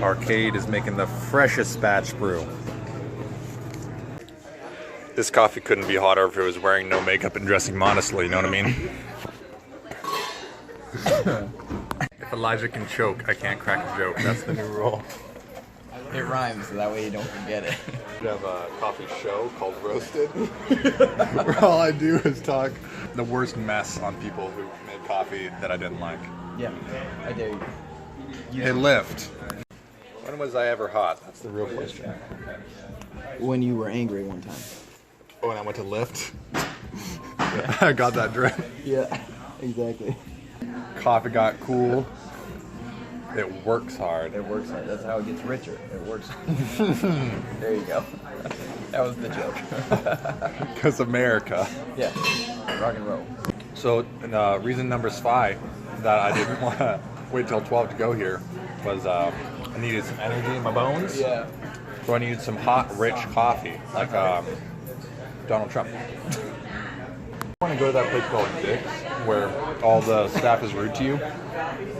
Arcade is making the freshest batch brew. This coffee couldn't be hotter if it was wearing no makeup and dressing modestly, you know what I mean? If Elijah can choke, I can't crack a joke. That's the new rule. It rhymes, so that way you don't forget it. We have a coffee show called Roasted, where all I do is talk the worst mess on people who made coffee that I didn't like. Yeah, I dare you. Hey, Lyft. When was I ever hot? That's the real question. When you were angry one time. Oh, and I went to Lyft? Yeah. I got that drip. Yeah, exactly. Coffee got cool. It works hard. It works hard. That's how it gets richer. It works. There you go. That was the joke. Because America. Yeah, rock and roll. So, reason number 5 that I didn't want to wait till 12 to go here was I needed some energy in my bones. Yeah. So I needed some hot, rich coffee, like Donald Trump. I want to go to that place called Dick's, where all the staff is rude to you.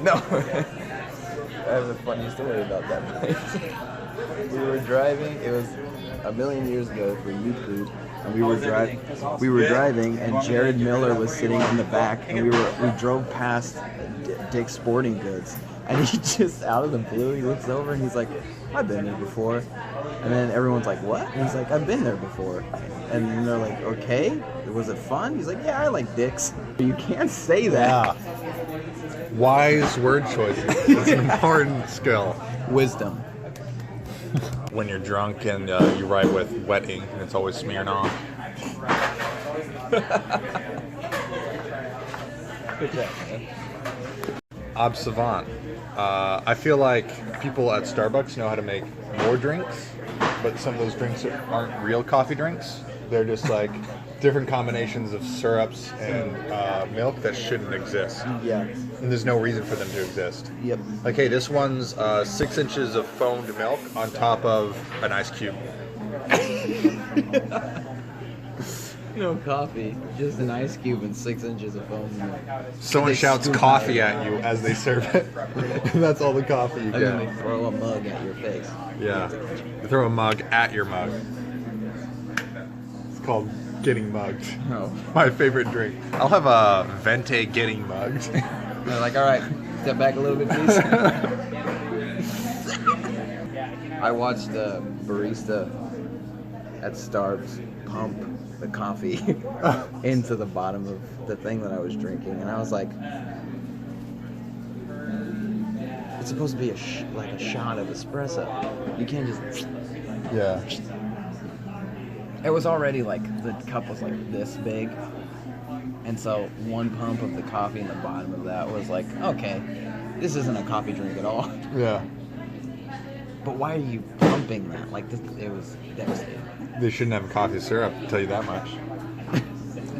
No. I have a funny story about that place. We were driving, it was a million years ago for youth group, and we were driving, and Jared Miller was sitting in the back, and we drove past Dick's Sporting Goods, and he just, out of the blue, he looks over and he's like, I've been there before. And then everyone's like, what? And he's like, I've been there before. And they're like, okay, was it fun? He's like, yeah, I like Dick's. You can't say that. Yeah. Wise word choices. It's an important skill. Wisdom. When you're drunk and you write with wet ink and it's always smearing off. Good job, man. Observant. I feel like people at Starbucks know how to make more drinks, but some of those drinks aren't real coffee drinks. They're just like different combinations of syrups and milk that shouldn't exist. Yeah. And there's no reason for them to exist. Yep. Like, hey, this one's 6 inches of foamed milk on top of an ice cube. No coffee, just an ice cube and 6 inches of foam milk. Someone shouts coffee at you as they serve it. And that's all the coffee you And then they get. throw a mug at your face. Yeah. They throw a mug at your mug. It's called getting mugged. Oh. My favorite drink. I'll have a Vente getting mugged. They're like, all right, step back a little bit, please. I watched a barista at Starbucks pump the coffee into the bottom of the thing that I was drinking, and I was like, it's supposed to be like a shot of espresso. You can't just... Yeah. It was already like, the cup was like this big, and so one pump of the coffee in the bottom of that was like, okay, this isn't a coffee drink at all. Yeah. But why are you pumping that? Like, it was devastating. They shouldn't have coffee syrup, I'll tell you that much.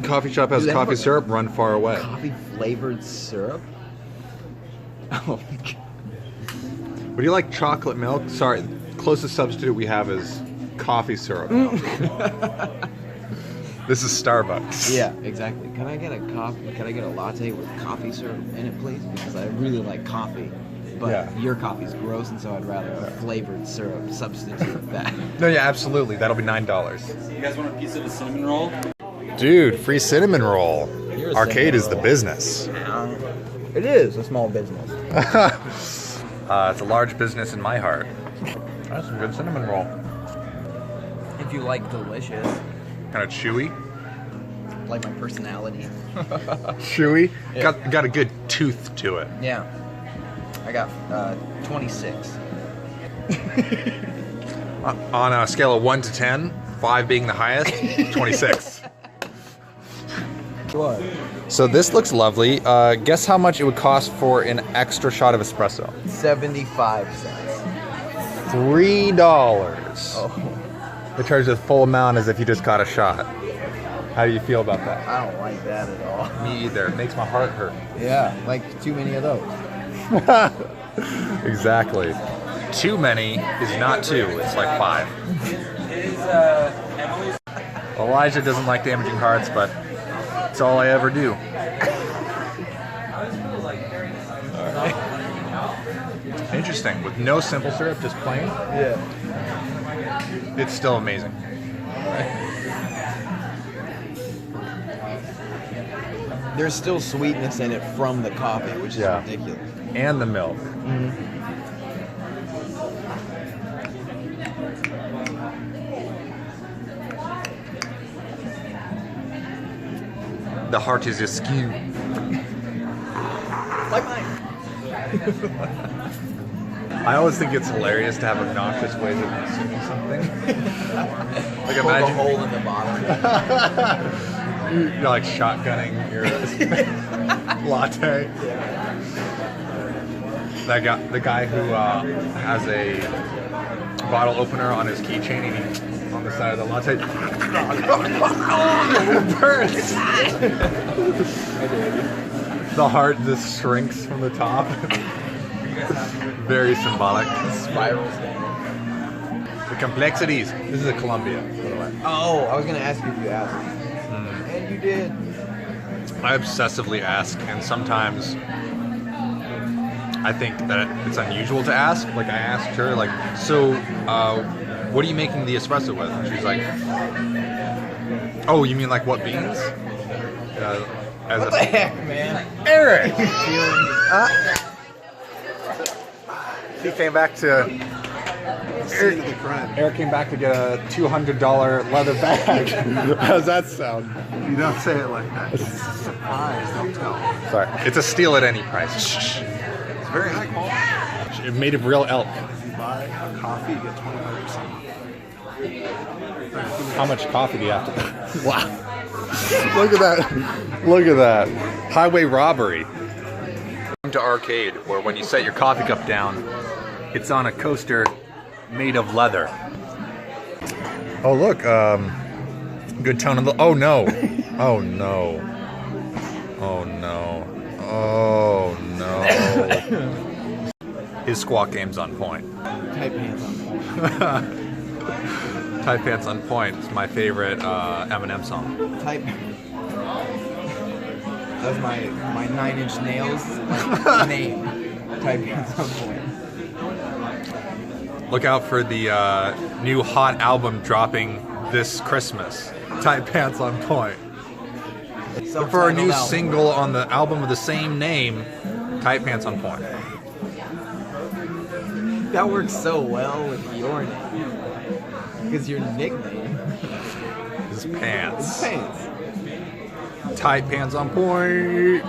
Coffee shop has Do they coffee have syrup, run far away. Coffee flavored syrup? Oh my god. Would you like chocolate milk? Sorry, closest substitute we have is coffee syrup. This is Starbucks. Yeah, exactly. Can I get a latte with coffee syrup in it, please? Because I really like coffee. But Yeah. your coffee's gross, and so I'd rather a flavored syrup substitute that. No, yeah, absolutely. That'll be $9. You guys want a piece of a cinnamon roll? Dude, free cinnamon roll. Here's Arcade cinnamon is the roll. business. It is a small business. It's a large business in my heart. That's some good cinnamon roll. If you like delicious, Kind of chewy. like my personality. Chewy. Yeah. Got a good tooth to it. Yeah. I got 26. On a scale of 1 to 10, 5 being the highest, 26. What? So this looks lovely. Guess how much it would cost for an extra shot of espresso? 75 cents. $3. Oh, They charge the full amount as if you just got a shot. How do you feel about that? I don't like that at all. Me either. It makes my heart hurt. Yeah, like too many of those. Exactly. Too many is not 2, it's like 5. Elijah doesn't like damaging hearts, but it's all I ever do. Interesting. thing with no simple syrup, just plain. Yeah. It's still amazing. There's still sweetness in it from the coffee, which is Yeah. ridiculous. And the milk. The heart is askew. Like mine. I always think it's hilarious to have obnoxious ways of consuming something. Like Poke a imagine hole in the bottom. you're like shotgunning your latte. That guy, the guy who has a bottle opener on his keychain and he, on the side of the latte, it burns. The heart just shrinks from the top. Very symbolic. Spirals. The complexities. This is a Columbia, by the way. Oh, I was gonna ask you if you asked. And you did. I obsessively ask, and sometimes I think that it's unusual to ask. Like I asked her, like, so what are you making the espresso with? And she's like, oh, you mean like what beans? As What the heck, man? Eric! He came back to... Eric came back to get a $200 leather bag. How's that sound? You don't say it like that. It's a surprise, don't tell. Sorry. It's a steal at any price. Shh. It's very high quality. It's made of real elk. If you buy a coffee, you get 25%. How much coffee do you have to... Wow. Look at that. Look at that. Highway robbery. To arcade, where when you set your coffee cup down, it's on a coaster made of leather. Oh look, good tone of the... Oh no. Oh no. Oh no. Oh no. His squawk game's on point. Tight pants on. Tight Pants on Point is my favorite Eminem song. Tight. That's my 9 Inch Nails name. Tight pants on point. Look out for the new hot album dropping this Christmas. Tight Pants on Point. Look for a new single on the album of the same name, Tight Pants on Point. That works so well with your name. Because your nickname His pants. is Pants. Tight Pants on Point.